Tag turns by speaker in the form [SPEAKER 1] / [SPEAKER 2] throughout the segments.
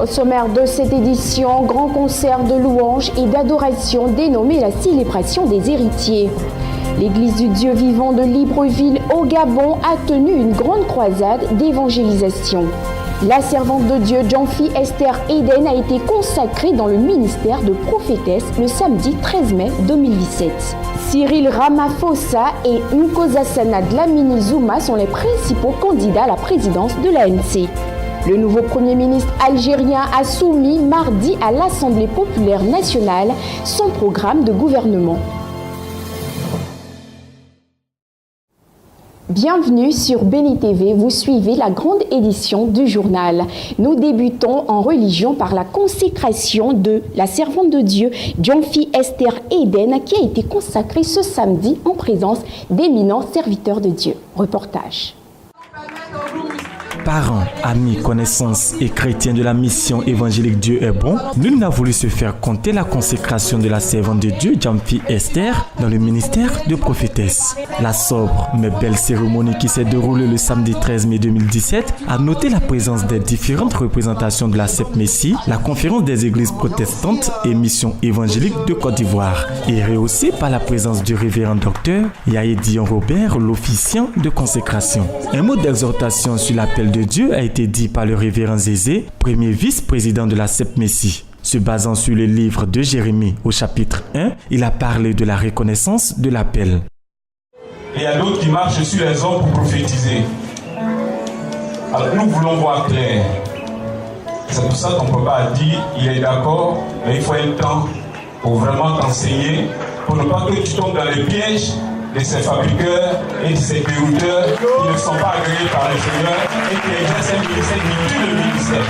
[SPEAKER 1] Au sommaire de cette édition, grand concert de louanges et d'adoration dénommé la célébration des héritiers. L'Église du Dieu vivant de Libreville au Gabon a tenu une grande croisade d'évangélisation. La servante de Dieu Jean-Phi Esther Eden a été consacrée dans le ministère de prophétesse le samedi 13 mai 2017. Cyril Ramaphosa et Nkosazana Dlamini Zuma sont les principaux candidats à la présidence de l'ANC. Le nouveau Premier ministre algérien a soumis mardi à l'Assemblée populaire nationale son programme de gouvernement. Bienvenue sur Béni TV, vous suivez la grande édition du journal. Nous débutons en religion par la consécration de la servante de Dieu, Jean-Phi Esther Eden, qui a été consacrée ce samedi en présence d'éminents serviteurs de Dieu. Reportage.
[SPEAKER 2] Parents, amis, connaissances et chrétiens de la mission évangélique Dieu est bon, nul n'a voulu se faire compter la consécration de la servante de Dieu, Jean-Phi Esther, dans le ministère de prophétesse. La sobre mais belle cérémonie qui s'est déroulée le samedi 13 mai 2017 a noté la présence des différentes représentations de la CEP Messie, la conférence des églises protestantes et mission évangélique de Côte d'Ivoire, et rehaussée par la présence du révérend docteur Yaé Dion Robert, l'officiant de consécration. Un mot d'exhortation sur l'appel de Dieu a été dit par le révérend Zézé, premier vice-président de la CEP Messie. Se basant sur le livre de Jérémie au chapitre 1, il a parlé de la reconnaissance de l'appel.
[SPEAKER 3] Il y a d'autres qui marchent sur les hommes pour prophétiser. Alors nous voulons voir clair. C'est pour ça qu'on ne peut pas dire il est d'accord, mais il faut un temps pour vraiment t'enseigner, pour ne pas que tu tombes dans les pièges de ces fabriqueurs et de ces dérouteurs qui ne sont pas agréés par le Seigneur et qui exercent un ministère inutile de ministère.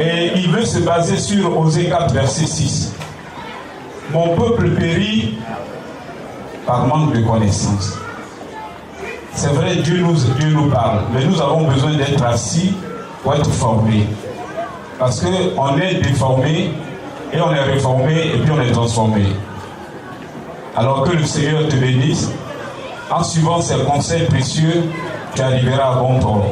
[SPEAKER 3] Et il veut se baser sur Osée 4, verset 6. Mon peuple périt par manque de connaissance. C'est vrai, Dieu nous parle, mais nous avons besoin d'être assis pour être formés. Parce qu'on est déformé, et on est réformé, et puis on est transformé. Alors que le Seigneur te bénisse, en suivant ses conseils précieux, tu arriveras à bon port.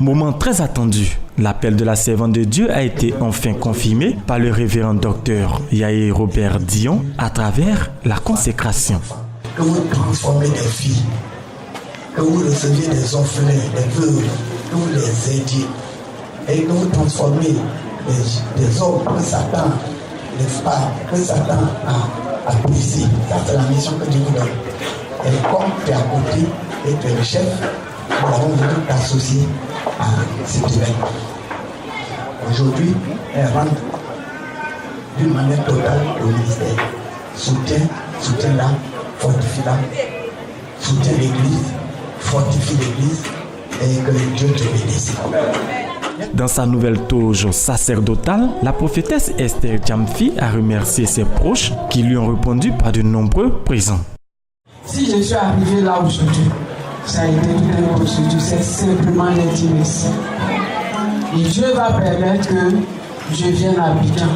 [SPEAKER 2] Moment très attendu, l'appel de la servante de Dieu a été enfin confirmé par le révérend docteur Yaé Robert Dion à travers la consécration.
[SPEAKER 4] Que vous transformez des filles, que vous receviez des orphelins, des veuves, que vous les aidiez. Et que vous transformez des hommes que Satan, n'est-ce pas, que Satan a brisé. Ça, c'est la mission que Dieu vous donne. Et comme tu es à côté et tu es le chef, nous avons voulu t'associer à cet événement. Aujourd'hui, elle rentre d'une manière totale au ministère. Soutiens-la, fortifie-la, soutiens l'Église, fortifie l'Église et que Dieu te bénisse.
[SPEAKER 2] Dans sa nouvelle toge sacerdotale, la prophétesse Esther Jean-Phi a remercié ses proches qui lui ont répondu par de nombreux présents.
[SPEAKER 5] Si je suis arrivé là aujourd'hui, ça a été toute une procédure, c'est simplement l'intimité. Et Dieu va permettre que je vienne à Abidjan.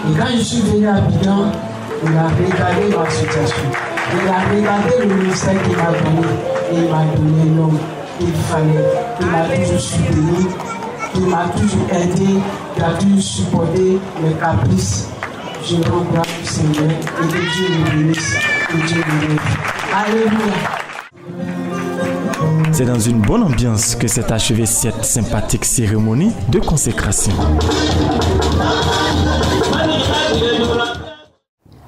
[SPEAKER 5] Et quand je suis venu à Abidjan, il a regardé ma situation. Il a regardé le ministère qu'il m'a donné. Et il m'a donné l'homme qu'il fallait. Il m'a toujours soutenu. Il m'a toujours aidé, il a toujours supporté mes caprices. Je rends grâce au Seigneur et que Dieu le bénisse, que Dieu le bénisse. Alléluia.
[SPEAKER 2] C'est dans une bonne ambiance que s'est achevée cette sympathique cérémonie de consécration.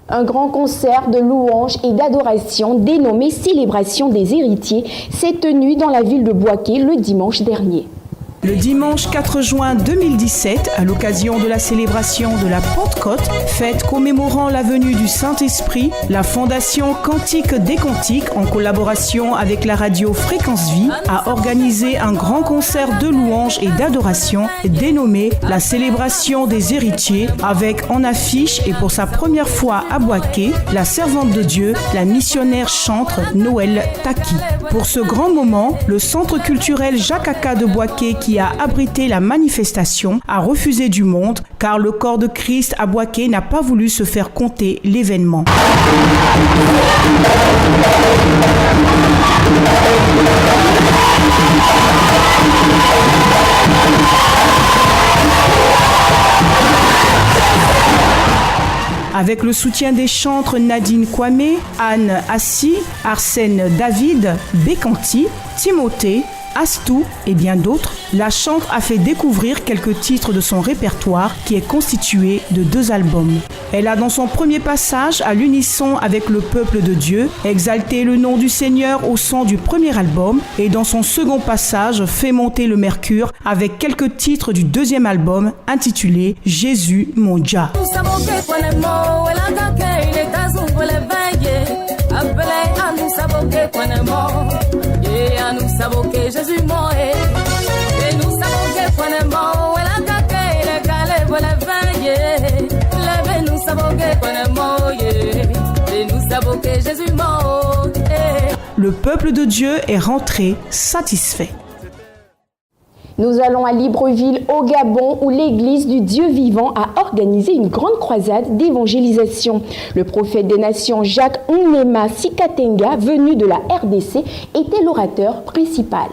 [SPEAKER 1] Un grand concert de louanges et d'adoration dénommé Célébration des héritiers s'est tenu dans la ville de Bouaké le dimanche dernier.
[SPEAKER 6] Le dimanche 4 juin 2017, à l'occasion de la célébration de la Pentecôte, fête commémorant la venue du Saint-Esprit, la Fondation Cantique des Cantiques, en collaboration avec la radio Fréquence Vie, a organisé un grand concert de louanges et d'adoration dénommé la Célébration des héritiers, avec en affiche et pour sa première fois à Bouaké, la servante de Dieu, la missionnaire chantre Noël Taki. Pour ce grand moment, le centre culturel Jacques Aka de Bouaké, qui a abrité la manifestation, a refusé du monde car le corps de Christ à Bouaké n'a pas voulu se faire compter l'événement. avec le soutien des chantres Nadine Kwame, Anne Assi, Arsène David, Bécanti, Timothée, Astou et bien d'autres, la chantre a fait découvrir quelques titres de son répertoire qui est constitué de 2 albums. Elle a dans son premier passage, à l'unisson avec le peuple de Dieu, exalté le nom du Seigneur au son du premier album et dans son second passage, fait monter le mercure avec quelques titres du 2e album intitulé Jésus mon Jah.
[SPEAKER 7] Jésus moi et nous savons que point est mort et la caque les galets pour les veiller levez nous savons que point est mort et nous savons que Jésus mort.
[SPEAKER 6] Le peuple de Dieu est rentré satisfait.
[SPEAKER 1] Nous allons à Libreville, au Gabon, où l'Église du Dieu vivant a organisé une grande croisade d'évangélisation. Le prophète des nations Jacques Onema Sikatenga, venu de la RDC, était l'orateur principal.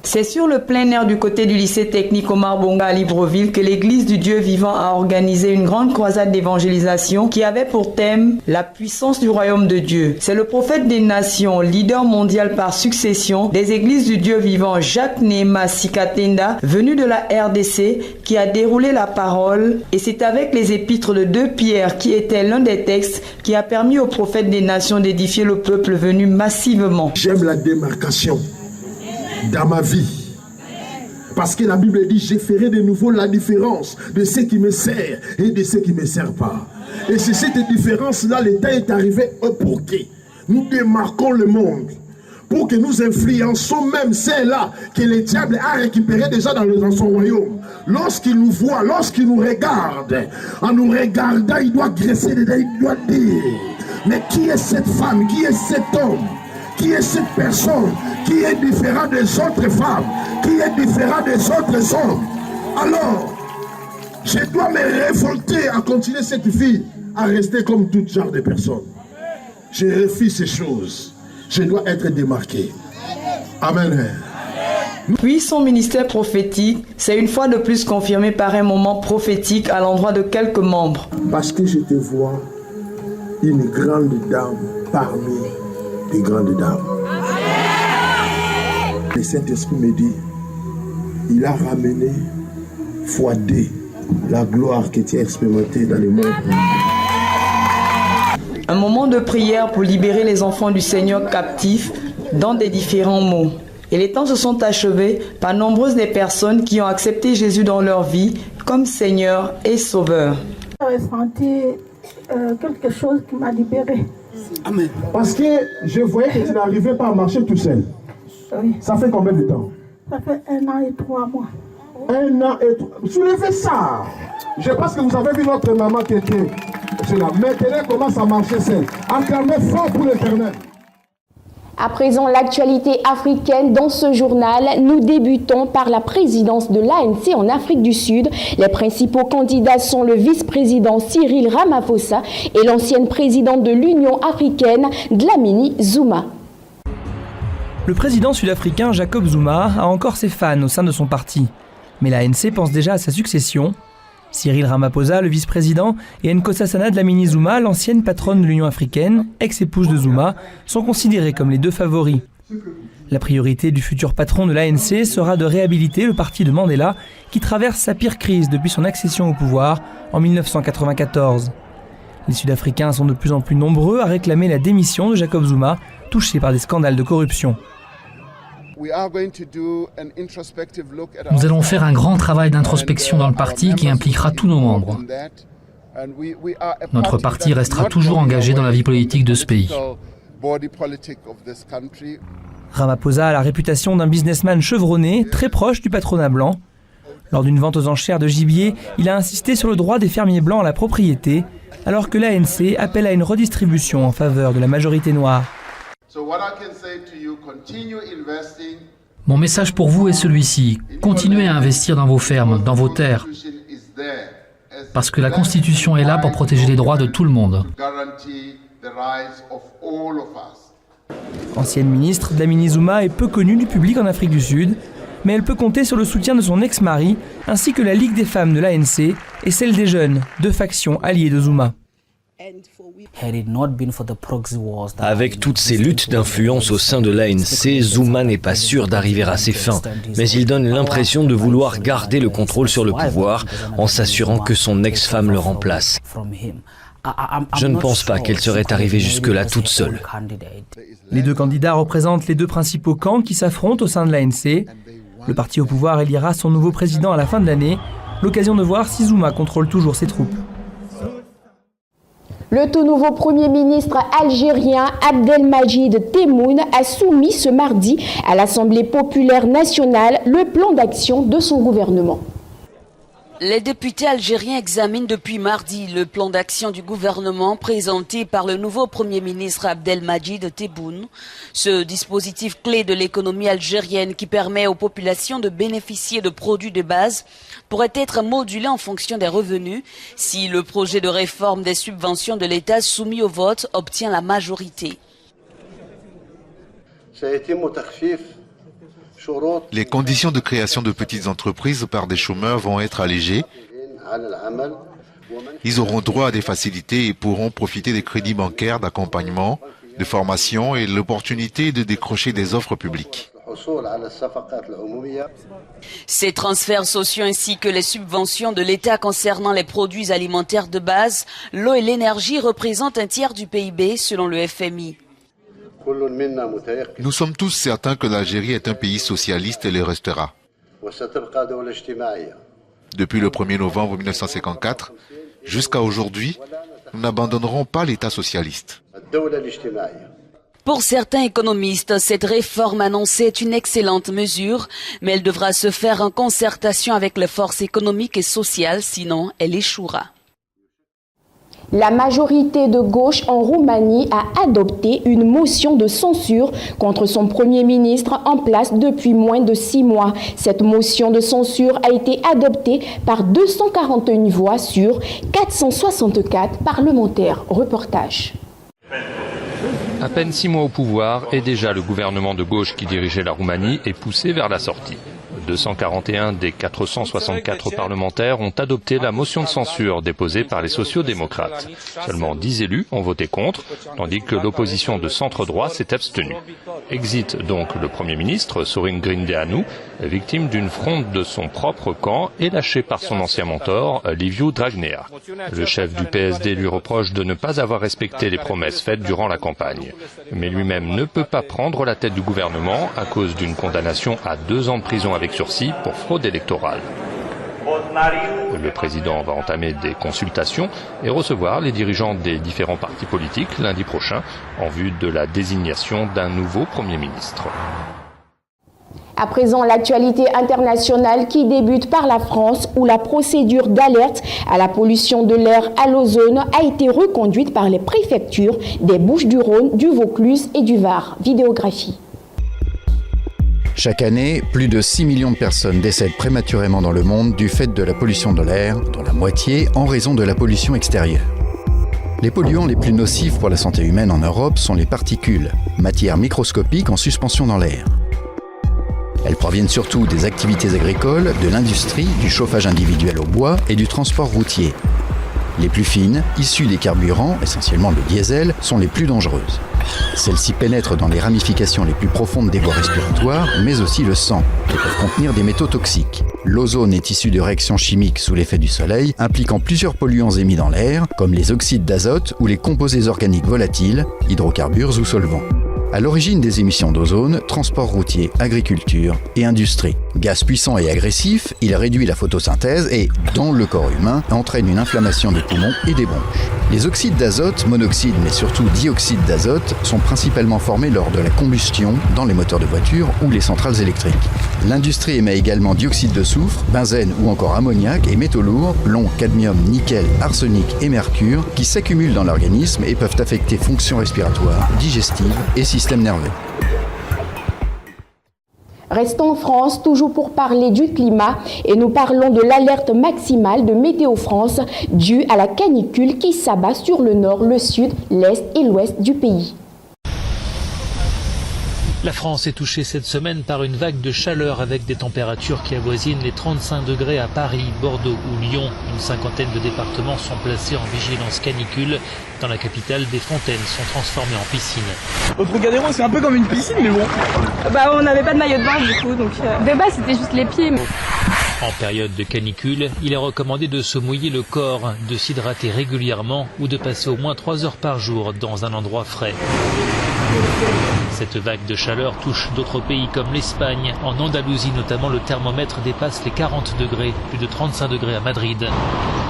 [SPEAKER 8] C'est sur le plein air du côté du lycée technique Omar Bonga à Libreville que l'Église du Dieu vivant a organisé une grande croisade d'évangélisation qui avait pour thème la puissance du royaume de Dieu. C'est le prophète des nations, leader mondial par succession des Églises du Dieu vivant Jacques Onema Sikatenga, venu de la RDC, qui a déroulé la parole, et c'est avec les épîtres de 2 Pierre qui était l'un des textes qui a permis au prophète des nations d'édifier le peuple venu massivement.
[SPEAKER 9] J'aime la démarcation dans ma vie, parce que la Bible dit: je ferai de nouveau la différence de ce qui me sert et de ce qui ne me sert pas. Et c'est cette différence-là, le temps est arrivé pour que nous démarquons le monde, pour que nous influençons même ceux-là que le diable a récupéré déjà dans son royaume. Lorsqu'il nous voit, lorsqu'il nous regarde, en nous regardant, il doit graisser les dents, il doit dire: mais qui est cette femme, qui est cet homme, qui est cette personne qui est différent des autres femmes, qui est différent des autres hommes? Alors, je dois me révolter à continuer cette vie, à rester comme tout genre de personnes. Je refuse ces choses. Je dois être démarqué. Amen.
[SPEAKER 8] Puis son ministère prophétique s'est une fois de plus confirmé par un moment prophétique à l'endroit de quelques membres.
[SPEAKER 9] Parce que je te vois une grande dame parmi les grandes dames. Le Saint-Esprit me dit: il a ramené x2 la gloire que tu as expérimentée dans le monde.
[SPEAKER 8] Un moment de prière pour libérer les enfants du Seigneur captifs dans des différents mots. Et les temps se sont achevés par nombreuses des personnes qui ont accepté Jésus dans leur vie comme Seigneur et Sauveur.
[SPEAKER 10] J'ai ressenti quelque chose qui m'a libéré.
[SPEAKER 9] Amen. Parce que je voyais que tu n'arrivais pas à marcher tout seul.
[SPEAKER 10] Oui.
[SPEAKER 9] Ça fait combien de temps?
[SPEAKER 10] Ça fait 1 an et 3 mois.
[SPEAKER 9] 1 an et 3 mois. Soulevez ça. Je pense que vous avez vu notre maman qui était là. Maintenant, elle commence à marcher seule. Acclamez fort pour l'Éternel.
[SPEAKER 1] À présent, l'actualité africaine dans ce journal. Nous débutons par la présidence de l'ANC en Afrique du Sud. Les principaux candidats sont le vice-président Cyril Ramaphosa et l'ancienne présidente de l'Union africaine, Dlamini Zuma.
[SPEAKER 11] Le président sud-africain Jacob Zuma a encore ses fans au sein de son parti. Mais l'ANC pense déjà à sa succession. Cyril Ramaphosa, le vice-président, et Nkosazana Dlamini Zuma, l'ancienne patronne de l'Union africaine, ex-épouse de Zuma, sont considérés comme les 2 favoris. La priorité du futur patron de l'ANC sera de réhabiliter le parti de Mandela, qui traverse sa pire crise depuis son accession au pouvoir en 1994. Les Sud-Africains sont de plus en plus nombreux à réclamer la démission de Jacob Zuma, touché par des scandales de corruption.
[SPEAKER 12] Nous allons faire un grand travail d'introspection dans le parti qui impliquera tous nos membres. Notre parti restera toujours engagé dans la vie politique de ce pays.
[SPEAKER 11] Ramaphosa a la réputation d'un businessman chevronné, très proche du patronat blanc. Lors d'une vente aux enchères de gibier, il a insisté sur le droit des fermiers blancs à la propriété, alors que l'ANC appelle à une redistribution en faveur de la majorité noire.
[SPEAKER 12] Mon message pour vous est celui-ci. Continuez à investir dans vos fermes, dans vos terres. Parce que la Constitution est là pour protéger les droits de tout le monde.
[SPEAKER 11] Ancienne ministre, Dlamini Zuma est peu connue du public en Afrique du Sud, mais elle peut compter sur le soutien de son ex-mari, ainsi que la Ligue des femmes de l'ANC et celle des jeunes, 2 factions alliées de Zuma.
[SPEAKER 13] Avec toutes ces luttes d'influence au sein de l'ANC, Zuma n'est pas sûr d'arriver à ses fins, mais il donne l'impression de vouloir garder le contrôle sur le pouvoir en s'assurant que son ex-femme le remplace. Je ne pense pas qu'elle serait arrivée jusque-là toute seule.
[SPEAKER 11] Les deux candidats représentent les deux principaux camps qui s'affrontent au sein de l'ANC. Le parti au pouvoir éliera son nouveau président à la fin de l'année. L'occasion de voir si Zuma contrôle toujours ses troupes.
[SPEAKER 1] Le tout nouveau Premier ministre algérien Abdelmadjid Tebboune a soumis ce mardi à l'Assemblée populaire nationale le plan d'action de son gouvernement.
[SPEAKER 14] Les députés algériens examinent depuis mardi le plan d'action du gouvernement présenté par le nouveau Premier ministre Abdelmadjid Tebboune. Ce dispositif clé de l'économie algérienne qui permet aux populations de bénéficier de produits de base pourrait être modulé en fonction des revenus si le projet de réforme des subventions de l'État soumis au vote obtient la majorité.
[SPEAKER 15] Les conditions de création de petites entreprises par des chômeurs vont être allégées. Ils auront droit à des facilités et pourront profiter des crédits bancaires d'accompagnement, de formation et l'opportunité de décrocher des offres publiques.
[SPEAKER 14] Ces transferts sociaux ainsi que les subventions de l'État concernant les produits alimentaires de base, l'eau et l'énergie représentent un tiers du PIB selon le FMI.
[SPEAKER 15] Nous sommes tous certains que l'Algérie est un pays socialiste et le restera. Depuis le 1er novembre 1954 jusqu'à aujourd'hui, nous n'abandonnerons pas l'État socialiste.
[SPEAKER 14] Pour certains économistes, cette réforme annoncée est une excellente mesure, mais elle devra se faire en concertation avec les forces économiques et sociales, sinon elle échouera.
[SPEAKER 1] La majorité de gauche en Roumanie a adopté une motion de censure contre son Premier ministre en place depuis moins de 6 mois. Cette motion de censure a été adoptée par 241 voix sur 464 parlementaires. Reportage.
[SPEAKER 16] À peine 6 mois au pouvoir et déjà le gouvernement de gauche qui dirigeait la Roumanie est poussé vers la sortie. 241 des 464 parlementaires ont adopté la motion de censure déposée par les sociaux-démocrates. Seulement 10 élus ont voté contre, tandis que l'opposition de centre-droit s'est abstenue. Exit donc le Premier ministre, Sorin Grindeanu, victime d'une fronde de son propre camp et lâché par son ancien mentor, Liviu Dragnea. Le chef du PSD lui reproche de ne pas avoir respecté les promesses faites durant la campagne. Mais lui-même ne peut pas prendre la tête du gouvernement à cause d'une condamnation à 2 ans de prison avec sursis pour fraude électorale. Le président va entamer des consultations et recevoir les dirigeants des différents partis politiques lundi prochain en vue de la désignation d'un nouveau Premier ministre.
[SPEAKER 1] À présent, l'actualité internationale qui débute par la France où la procédure d'alerte à la pollution de l'air à l'ozone a été reconduite par les préfectures des Bouches-du-Rhône, du Vaucluse et du Var. Vidéographie.
[SPEAKER 17] Chaque année, plus de 6 millions de personnes décèdent prématurément dans le monde du fait de la pollution de l'air, dont la moitié en raison de la pollution extérieure. Les polluants les plus nocifs pour la santé humaine en Europe sont les particules, matières microscopiques en suspension dans l'air. Elles proviennent surtout des activités agricoles, de l'industrie, du chauffage individuel au bois et du transport routier. Les plus fines, issues des carburants, essentiellement le diesel, sont les plus dangereuses. Celles-ci pénètrent dans les ramifications les plus profondes des voies respiratoires, mais aussi le sang, et peuvent contenir des métaux toxiques. L'ozone est issu de réactions chimiques sous l'effet du soleil, impliquant plusieurs polluants émis dans l'air, comme les oxydes d'azote ou les composés organiques volatiles, hydrocarbures ou solvants. À l'origine des émissions d'ozone, transport routier, agriculture et industrie. Gaz puissant et agressif, il réduit la photosynthèse et, dans le corps humain, entraîne une inflammation des poumons et des bronches. Les oxydes d'azote, monoxyde mais surtout dioxyde d'azote, sont principalement formés lors de la combustion dans les moteurs de voitures ou les centrales électriques. L'industrie émet également dioxyde de soufre, benzène ou encore ammoniac et métaux lourds, plomb, cadmium, nickel, arsenic et mercure, qui s'accumulent dans l'organisme et peuvent affecter fonctions respiratoires, digestives et système nerveux.
[SPEAKER 1] Restons en France, toujours pour parler du climat, et nous parlons de l'alerte maximale de Météo France due à la canicule qui s'abat sur le nord, le sud, l'est et l'ouest du pays.
[SPEAKER 18] La France est touchée cette semaine par une vague de chaleur avec des températures qui avoisinent les 35 degrés à Paris, Bordeaux ou Lyon. Une cinquantaine de départements sont placés en vigilance canicule. Dans la capitale, des fontaines sont transformées en piscines.
[SPEAKER 19] Au Trocadéro, c'est un peu comme une piscine, mais bon.
[SPEAKER 20] On n'avait pas de maillot de bain du coup, donc de base c'était juste les pieds.
[SPEAKER 18] En période de canicule, il est recommandé de se mouiller le corps, de s'hydrater régulièrement ou de passer au moins 3 heures par jour dans un endroit frais. Cette vague de chaleur touche d'autres pays comme l'Espagne. En Andalousie notamment, le thermomètre dépasse les 40 degrés, plus de 35 degrés à Madrid.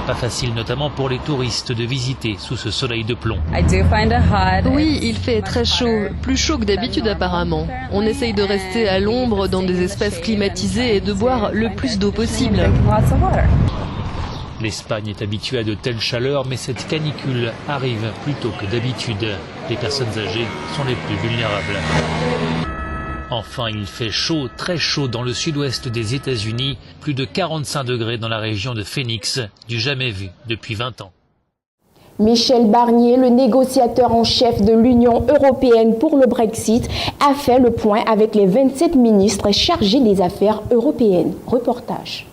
[SPEAKER 18] Pas facile notamment pour les touristes de visiter sous ce soleil de plomb.
[SPEAKER 21] Oui, il fait très chaud, plus chaud que d'habitude apparemment. On essaye de rester à l'ombre dans des espaces climatisés et de boire le plus d'eau possible.
[SPEAKER 18] L'Espagne est habituée à de telles chaleurs, mais cette canicule arrive plus tôt que d'habitude. Les personnes âgées sont les plus vulnérables. Enfin, il fait chaud, très chaud dans le sud-ouest des États-Unis, plus de 45 degrés dans la région de Phoenix, du jamais vu depuis 20 ans.
[SPEAKER 1] Michel Barnier, le négociateur en chef de l'Union européenne pour le Brexit, a fait le point avec les 27 ministres chargés des affaires européennes. Reportage.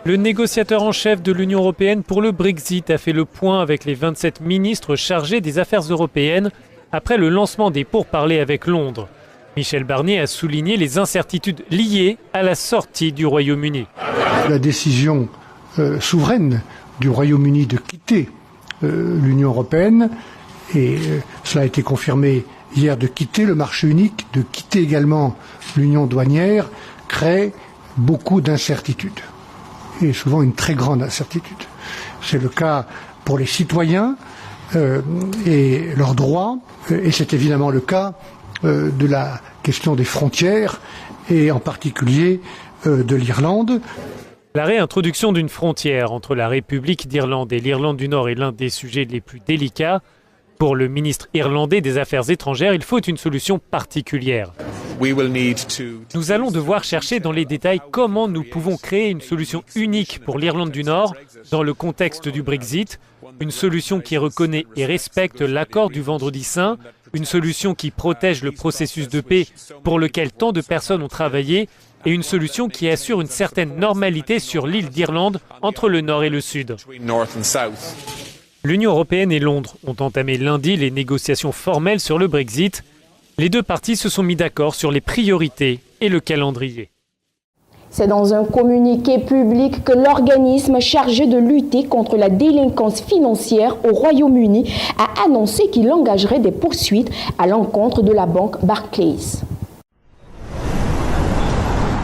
[SPEAKER 22] Le négociateur en chef de l'Union européenne pour le Brexit a fait le point avec les 27 ministres chargés des affaires européennes après le lancement des pourparlers avec Londres. Michel Barnier a souligné les incertitudes liées à la sortie du Royaume-Uni.
[SPEAKER 23] La décision souveraine du Royaume-Uni de quitter l'Union européenne, et cela a été confirmé hier, de quitter le marché unique, de quitter également l'union douanière, crée beaucoup d'incertitudes. Et souvent une très grande incertitude. C'est le cas pour les citoyens et leurs droits, et c'est évidemment le cas de la question des frontières, et en particulier de l'Irlande.
[SPEAKER 22] La réintroduction d'une frontière entre la République d'Irlande et l'Irlande du Nord est l'un des sujets les plus délicats. Pour le ministre irlandais des Affaires étrangères, il faut une solution particulière. Nous allons devoir chercher dans les détails comment nous pouvons créer une solution unique pour l'Irlande du Nord dans le contexte du Brexit, une solution qui reconnaît et respecte l'accord du Vendredi Saint, une solution qui protège le processus de paix pour lequel tant de personnes ont travaillé, et une solution qui assure une certaine normalité sur l'île d'Irlande entre le Nord et le Sud. L'Union européenne et Londres ont entamé lundi les négociations formelles sur le Brexit. Les deux parties se sont mis d'accord sur les priorités et le calendrier.
[SPEAKER 1] C'est dans un communiqué public que l'organisme chargé de lutter contre la délinquance financière au Royaume-Uni a annoncé qu'il engagerait des poursuites à l'encontre de la banque Barclays.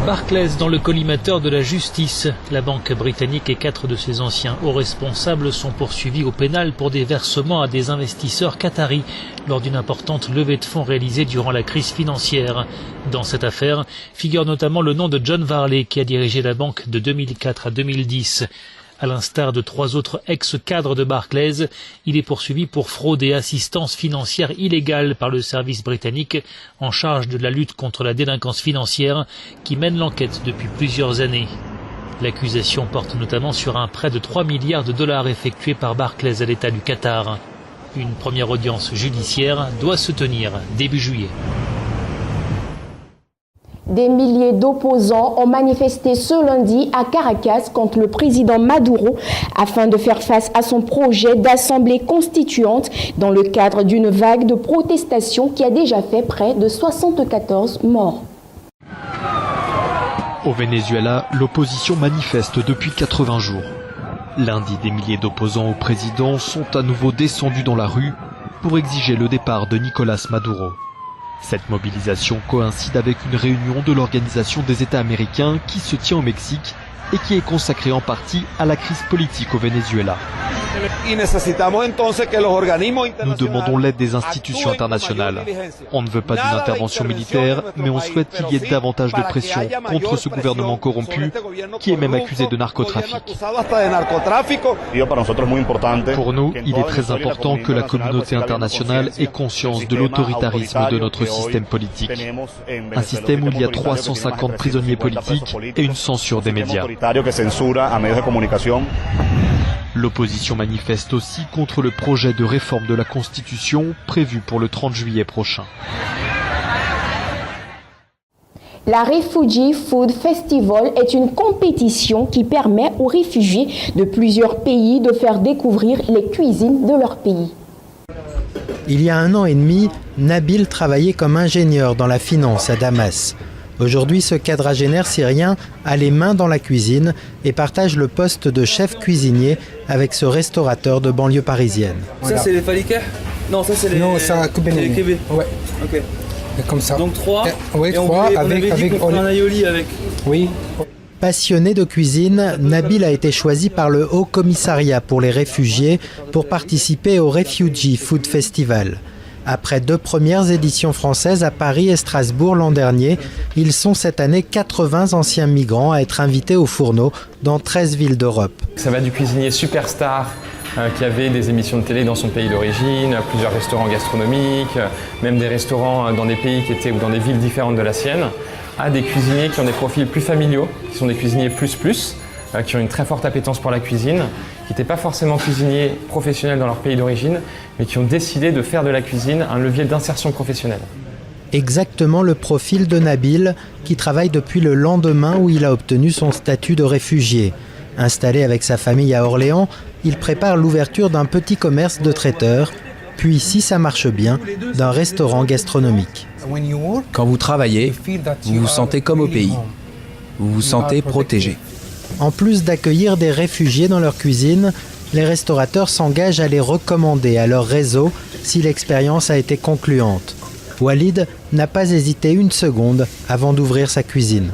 [SPEAKER 18] Barclays dans le collimateur de la justice. La banque britannique et 4 de ses anciens hauts responsables sont poursuivis au pénal pour des versements à des investisseurs qataris lors d'une importante levée de fonds réalisée durant la crise financière. Dans cette affaire figure notamment le nom de John Varley qui a dirigé la banque de 2004 à 2010. À l'instar de 3 autres ex-cadres de Barclays, il est poursuivi pour fraude et assistance financière illégale par le service britannique en charge de la lutte contre la délinquance financière qui mène l'enquête depuis plusieurs années. L'accusation porte notamment sur un prêt de 3 milliards de dollars effectué par Barclays à l'État du Qatar. Une première audience judiciaire doit se tenir début juillet.
[SPEAKER 1] Des milliers d'opposants ont manifesté ce lundi à Caracas contre le président Maduro afin de faire face à son projet d'assemblée constituante dans le cadre d'une vague de protestations qui a déjà fait près de 74 morts.
[SPEAKER 24] Au Venezuela, l'opposition manifeste depuis 80 jours. Lundi, des milliers d'opposants au président sont à nouveau descendus dans la rue pour exiger le départ de Nicolás Maduro. Cette mobilisation coïncide avec une réunion de l'Organisation des États américains qui se tient au Mexique et qui est consacrée en partie à la crise politique au Venezuela. Nous demandons l'aide des institutions internationales. On ne veut pas d'une intervention militaire, mais on souhaite qu'il y ait davantage de pression contre ce gouvernement corrompu qui est même accusé de narcotrafic. Pour nous, il est très important que la communauté internationale ait conscience de l'autoritarisme de notre système politique. Un système où il y a 350 prisonniers politiques et une censure des médias. L'opposition manifeste aussi contre le projet de réforme de la Constitution prévu pour le 30 juillet prochain.
[SPEAKER 1] La Refugee Food Festival est une compétition qui permet aux réfugiés de plusieurs pays de faire découvrir les cuisines de leur pays.
[SPEAKER 2] Il y a 1 an et demi, Nabil travaillait comme ingénieur dans la finance à Damas. Aujourd'hui, ce quadragénaire syrien a les mains dans la cuisine et partage le poste de chef cuisinier avec ce restaurateur de banlieue parisienne.
[SPEAKER 3] Ça, c'est les falikeh? Non, ça, c'est les...
[SPEAKER 4] Non, ça,
[SPEAKER 3] kébé.
[SPEAKER 4] Ouais.
[SPEAKER 3] Ok.
[SPEAKER 4] Comme ça.
[SPEAKER 3] Donc 3.
[SPEAKER 4] Oui, 3 avec
[SPEAKER 3] un aioli avec.
[SPEAKER 4] Oui.
[SPEAKER 2] Passionné de cuisine, Nabil a été choisi par le Haut Commissariat pour les réfugiés pour participer au Refugee Food Festival. Après 2 premières éditions françaises à Paris et Strasbourg l'an dernier, ils sont cette année 80 anciens migrants à être invités au fourneau dans 13 villes d'Europe.
[SPEAKER 5] Ça va du cuisinier superstar qui avait des émissions de télé dans son pays d'origine, plusieurs restaurants gastronomiques, même des restaurants dans des pays qui étaient ou dans des villes différentes de la sienne, à des cuisiniers qui ont des profils plus familiaux, qui sont des cuisiniers plus, qui ont une très forte appétence pour la cuisine, qui n'étaient pas forcément cuisiniers professionnels dans leur pays d'origine, mais qui ont décidé de faire de la cuisine un levier d'insertion professionnelle.
[SPEAKER 2] Exactement le profil de Nabil, qui travaille depuis le lendemain où il a obtenu son statut de réfugié. Installé avec sa famille à Orléans, il prépare l'ouverture d'un petit commerce de traiteur, puis, si ça marche bien, d'un restaurant gastronomique.
[SPEAKER 25] Quand vous travaillez, vous vous sentez comme au pays. Vous vous sentez protégé.
[SPEAKER 2] En plus d'accueillir des réfugiés dans leur cuisine, les restaurateurs s'engagent à les recommander à leur réseau si l'expérience a été concluante. Walid n'a pas hésité une seconde avant d'ouvrir sa cuisine.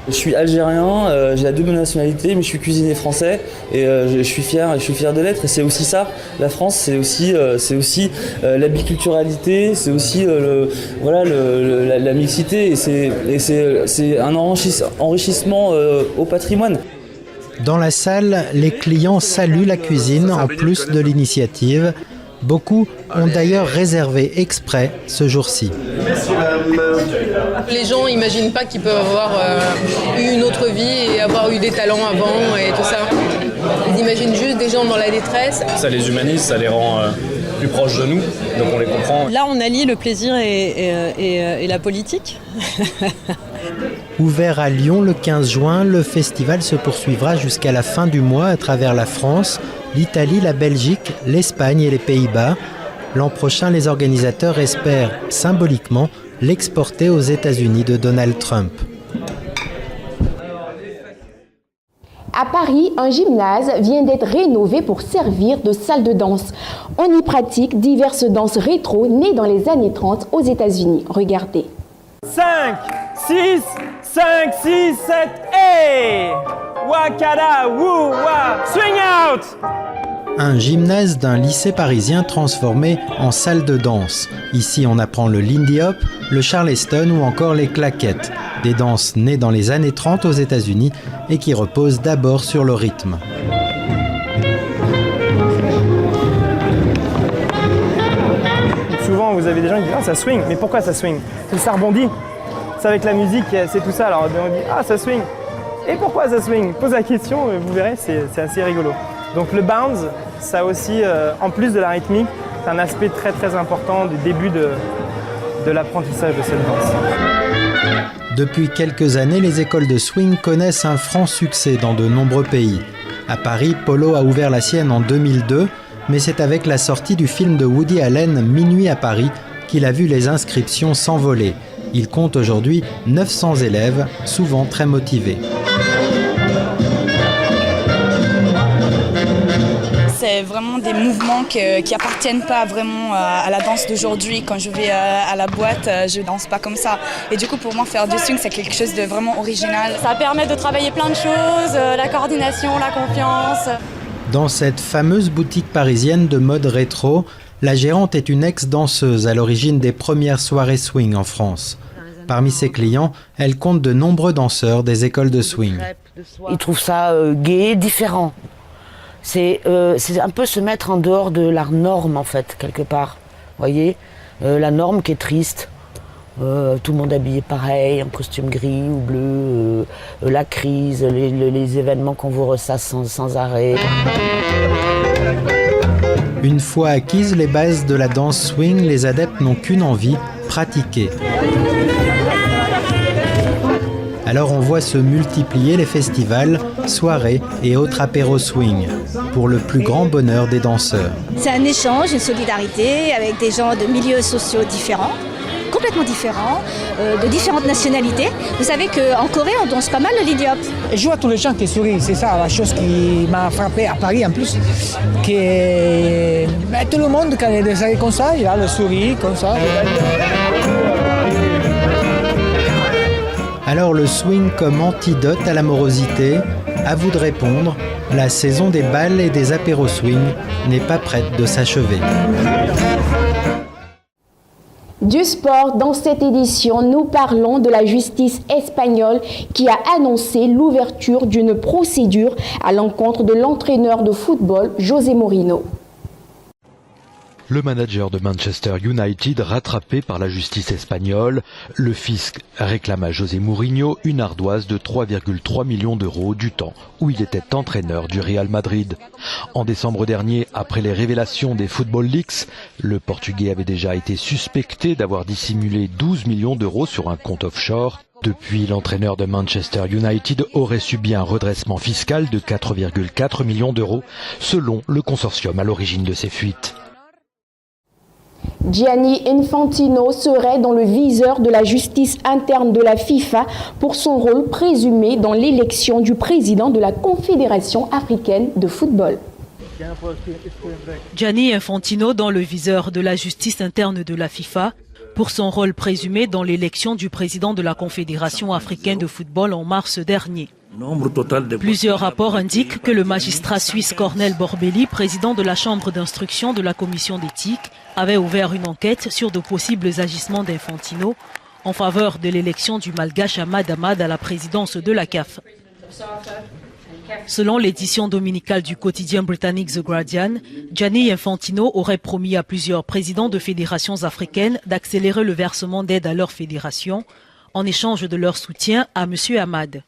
[SPEAKER 3] Je suis algérien, j'ai la double nationalité, mais je suis cuisinier français et je suis fier de l'être. Et c'est aussi ça, la France, c'est aussi la biculturalité, c'est aussi la mixité et c'est un enrichissement au patrimoine.
[SPEAKER 2] Dans la salle, les clients saluent la cuisine en plus de l'initiative. Beaucoup ont d'ailleurs réservé exprès ce jour-ci.
[SPEAKER 21] Les gens n'imaginent pas qu'ils peuvent avoir eu une autre vie et avoir eu des talents avant et tout ça. Ils imaginent juste des gens dans la détresse.
[SPEAKER 5] Ça les humanise, ça les rend plus proches de nous, donc on les comprend.
[SPEAKER 21] Là, on allie le plaisir et la politique.
[SPEAKER 2] Ouvert à Lyon le 15 juin, le festival se poursuivra jusqu'à la fin du mois à travers la France, l'Italie, la Belgique, l'Espagne et les Pays-Bas. L'an prochain, les organisateurs espèrent, symboliquement, l'exporter aux États-Unis de Donald Trump.
[SPEAKER 1] À Paris, un gymnase vient d'être rénové pour servir de salle de danse. On y pratique diverses danses rétro nées dans les années 30 aux États-Unis. Regardez.
[SPEAKER 19] 5, 6, 5, 6, 7, hey! Wakada, woo, wa, swing out!
[SPEAKER 2] Un gymnase d'un lycée parisien transformé en salle de danse. Ici, on apprend le Lindy Hop, le Charleston ou encore les claquettes. Des danses nées dans les années 30 aux États-Unis et qui reposent d'abord sur le rythme.
[SPEAKER 19] Souvent, vous avez des gens qui disent « Ah, ça swing !» Mais pourquoi ça swing? C'est que ça rebondit. C'est avec la musique, c'est tout ça. Alors on dit « Ah, ça swing !» Et pourquoi ça swing? Pose la question, vous verrez, c'est assez rigolo. Donc le bounce, ça aussi, en plus de la rythmique, c'est un aspect très très important du début de l'apprentissage de cette danse.
[SPEAKER 2] Depuis quelques années, les écoles de swing connaissent un franc succès dans de nombreux pays. À Paris, Polo a ouvert la sienne en 2002, mais c'est avec la sortie du film de Woody Allen, Minuit à Paris, qu'il a vu les inscriptions s'envoler. Il compte aujourd'hui 900 élèves, souvent très motivés.
[SPEAKER 26] C'est vraiment des mouvements qui appartiennent pas vraiment à la danse d'aujourd'hui. Quand je vais à la boîte, je danse pas comme ça. Et du coup, pour moi, faire du swing, c'est quelque chose de vraiment original.
[SPEAKER 20] Ça permet de travailler plein de choses, la coordination, la confiance.
[SPEAKER 2] Dans cette fameuse boutique parisienne de mode rétro, la gérante est une ex-danseuse à l'origine des premières soirées swing en France. Parmi ses clients, elle compte de nombreux danseurs des écoles de swing.
[SPEAKER 27] Ils trouvent ça gai, différent. C'est un peu se mettre en dehors de la norme, en fait, quelque part. Vous voyez, la norme qui est triste. Tout le monde habillé pareil, en costume gris ou bleu, la crise, les événements qu'on vous ressasse sans arrêt.
[SPEAKER 2] Une fois acquises les bases de la danse swing, les adeptes n'ont qu'une envie, pratiquer. Alors on voit se multiplier les festivals, soirées et autres apéros swing, pour le plus grand bonheur des danseurs.
[SPEAKER 6] C'est un échange, une solidarité avec des gens de milieux sociaux différents, complètement différents, de différentes nationalités. Vous savez qu'en Corée, on danse pas mal le l'idiop.
[SPEAKER 4] Je vois tous les gens qui sourient, c'est ça la chose qui m'a frappé à Paris en plus. Que tout le monde, quand il y a des soirées comme ça, il a le sourire comme ça.
[SPEAKER 2] Alors le swing comme antidote à la morosité, à vous de répondre, la saison des bals et des apéros swing n'est pas prête de s'achever.
[SPEAKER 1] Du sport, dans cette édition, nous parlons de la justice espagnole qui a annoncé l'ouverture d'une procédure à l'encontre de l'entraîneur de football José Mourinho.
[SPEAKER 24] Le manager de Manchester United rattrapé par la justice espagnole, le fisc réclame à José Mourinho une ardoise de 3,3 millions d'euros du temps où il était entraîneur du Real Madrid. En décembre dernier, après les révélations des Football Leaks, le Portugais avait déjà été suspecté d'avoir dissimulé 12 millions d'euros sur un compte offshore. Depuis, l'entraîneur de Manchester United aurait subi un redressement fiscal de 4,4 millions d'euros, selon le consortium à l'origine de ces fuites.
[SPEAKER 1] Gianni Infantino serait dans le viseur de la justice interne de la FIFA pour son rôle présumé dans l'élection du président de la Confédération africaine de football.
[SPEAKER 7] Gianni Infantino dans le viseur de la justice interne de la FIFA pour son rôle présumé dans l'élection du président de la Confédération africaine de football en mars dernier. Plusieurs rapports indiquent que le magistrat suisse Cornel Borbelli, président de la chambre d'instruction de la commission d'éthique, avait ouvert une enquête sur de possibles agissements d'Infantino en faveur de l'élection du malgache Ahmad Ahmad à la présidence de la CAF. Selon l'édition dominicale du quotidien britannique The Guardian, Gianni Infantino aurait promis à plusieurs présidents de fédérations africaines d'accélérer le versement d'aide à leur fédération en échange de leur soutien à M. Ahmad.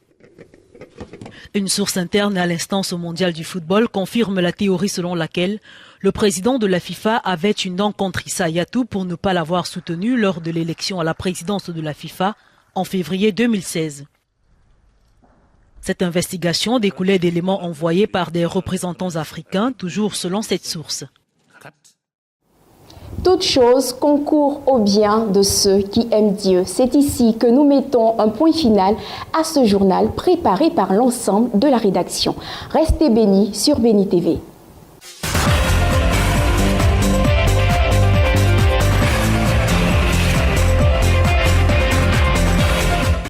[SPEAKER 7] Une source interne à l'instance mondiale du football confirme la théorie selon laquelle le président de la FIFA avait une dent contre Issa Hayatou pour ne pas l'avoir soutenu lors de l'élection à la présidence de la FIFA en février 2016. Cette investigation découlait d'éléments envoyés par des représentants africains, toujours selon cette source.
[SPEAKER 1] Toute chose concourt au bien de ceux qui aiment Dieu. C'est ici que nous mettons un point final à ce journal préparé par l'ensemble de la rédaction. Restez bénis sur Béni TV.